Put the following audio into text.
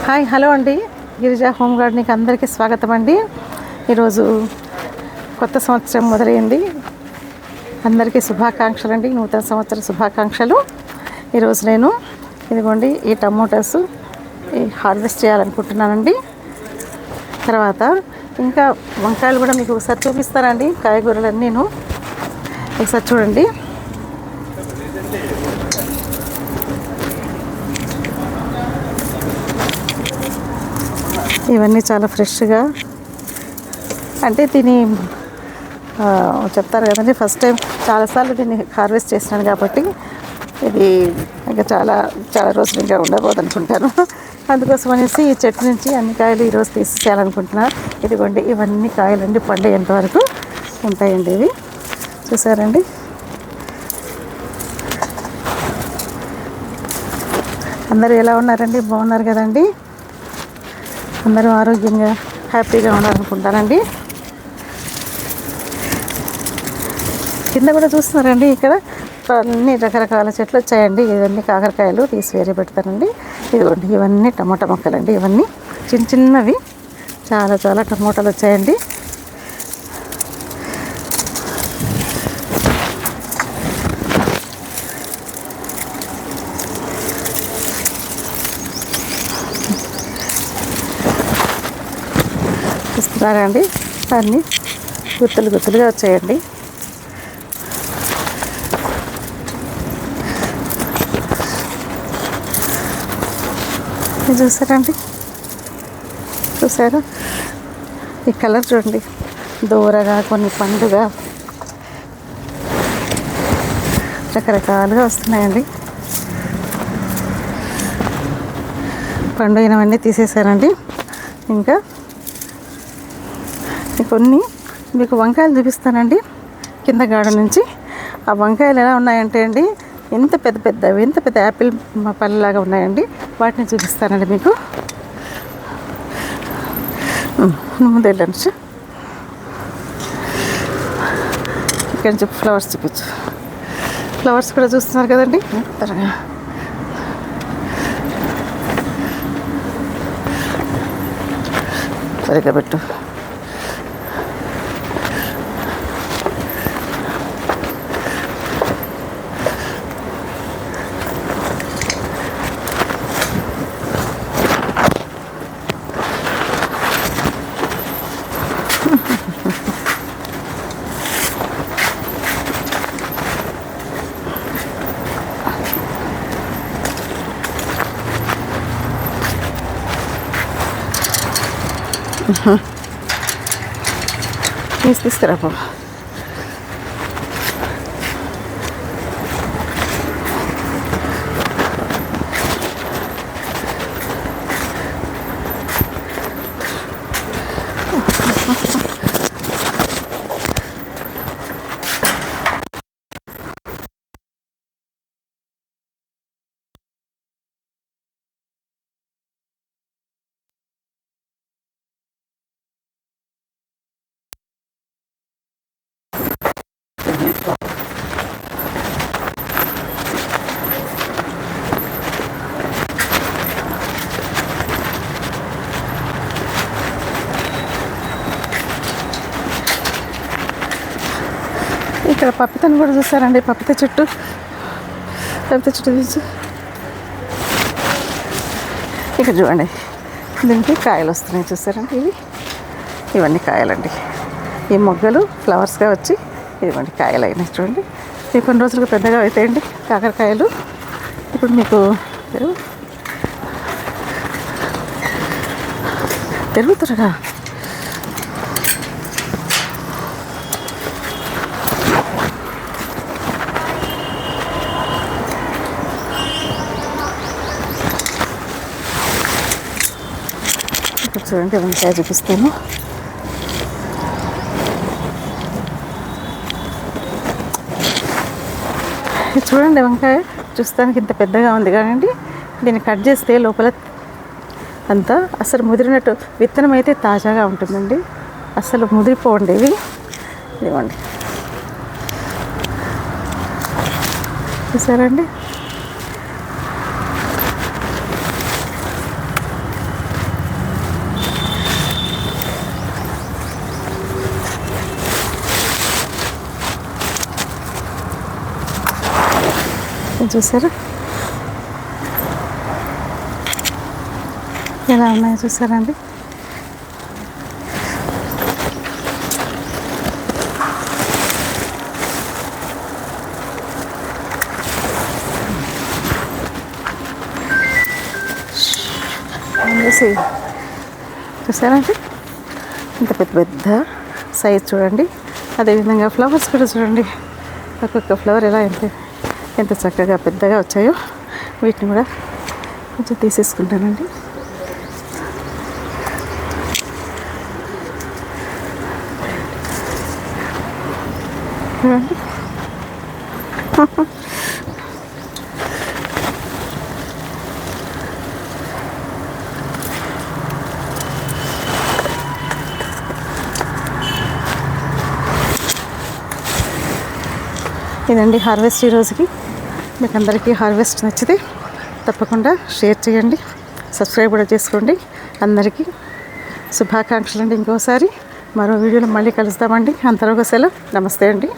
Hi hello అండి, Girija home గార్డెన్కి అందరికీ స్వాగతం అండి. ఈరోజు కొత్త సంవత్సరం మొదలైంది. అందరికీ శుభాకాంక్షలు అండి, నూతన సంవత్సర శుభాకాంక్షలు. ఈరోజు నేను ఇదిగోండి ఈ టమోటాస్ హార్వెస్ట్ చేయాలనుకుంటున్నానండి. తర్వాత ఇంకా వంకాయలు కూడా మీకు ఒకసారి చూపిస్తానండి. కాయగూరలన్నీ నేను ఒకసారి చూడండి. ఇవన్నీ చాలా ఫ్రెష్గా, అంటే దీన్ని చెప్తారు కదండి, ఫస్ట్ టైం చాలాసార్లు దీన్ని హార్వెస్ట్ చేసినాను కాబట్టి ఇది ఇంకా చాలా చాలా రోజులు ఇంకా ఉండబోదనుకుంటాను. అందుకోసం అనేసి ఈ చెట్టు నుంచి అన్ని కాయలు ఈరోజు తీసేయాలనుకుంటున్నాను. ఇదిగోండి ఇవన్నీ కాయలండి, పండేంత వరకు ఉంటాయండి. ఇవి చూసారండి. అందరూ ఎలా ఉన్నారండి? బాగున్నారు కదండి? అందరూ ఆరోగ్యంగా హ్యాపీగా ఉండాలనుకుంటానండి. కింద కూడా చూస్తున్నారండి, ఇక్కడ అన్ని రకరకాల చెట్లు వచ్చాయండి. ఇవన్నీ కాకరకాయలు తీసి వేరే పెడతానండి. ఇదిగోండి ఇవన్నీ టమాటా మొక్కలండి. ఇవన్నీ చిన్న చిన్నవి చాలా చాలా టమోటాలు వచ్చాయండి. చూస్తున్నారా అండి, అన్నీ గుత్తులు గుత్తులుగా వచ్చాయండి. చూసారండి, చూసారా ఈ కలర్ చూడండి, దూరగా కొన్ని పండుగ రకరకాలుగా వస్తున్నాయండి. పండుగనవన్నీ తీసేసానండి. ఇంకా కొన్ని మీకు వంకాయలు చూపిస్తానండి కింద గార్డెన్ నుంచి. ఆ వంకాయలు ఎలా ఉన్నాయంటే అండి, ఎంత పెద్ద యాపిల్ పళ్ళలాగా ఉన్నాయండి. వాటిని చూపిస్తానండి మీకు. ముందు వెళ్ళండి, ఇక్కడ నుంచి ఫ్లవర్స్ చూపించు. ఫ్లవర్స్ కూడా చూస్తున్నారు కదండి. త్వరగా సరిగ్గా పెట్టు. తీసుకురా బాబా. ఇక్కడ పప్పితను కూడా చూసారండి, పప్పిత చెట్టు తీసు. ఇక్కడ చూడండి, దీనికి కాయలు వస్తున్నాయి చూసారండి. ఇవన్నీ కాయలండి. ఈ మొగ్గలు ఫ్లవర్స్గా వచ్చి ఇదిగోండి కాయలు అయినాయి చూడండి. ఇవి కొన్ని రోజులుగా పెద్దగా అవుతాయండి కాకరకాయలు. ఇప్పుడు మీకు తిరుగుతురుగా. చూడండి వంకాయ చూపిస్తాను. చూడండి వంకాయ చూస్తానికి ఇంత పెద్దగా ఉంది కానండి, దీన్ని కట్ చేస్తే లోపల అంతా అసలు ముదిరినట్టు, విత్తనం అయితే తాజాగా ఉంటుందండి, అసలు ముదిరిపోండి ఇవి. ఇవ్వండి చూసారండి. చూసారా ఎలా ఉన్నాయో చూసారండి. చూసారండి ఇంత పెద్ద పెద్ద సైజ్ చూడండి. అదేవిధంగా ఫ్లవర్స్ కూడా చూడండి, ఒక్కొక్క ఫ్లవర్ ఎలా ఎంత చక్కగా పెద్దగా వచ్చాయో. వీటిని కూడా కొంచెం తీసేసుకుంటానండి. చూడండి ఇదండి హార్వెస్ట్ ఈ రోజుకి. మీకు అందరికీ హార్వెస్ట్ నచ్చితే తప్పకుండా షేర్ చేయండి, సబ్స్క్రైబ్ కూడా చేసుకోండి. అందరికీ శుభాకాంక్షలు అండి. ఇంకోసారి మరో వీడియోలో మళ్ళీ కలుస్తామండి. అంతలోగా సెలవు. నమస్తే అండి.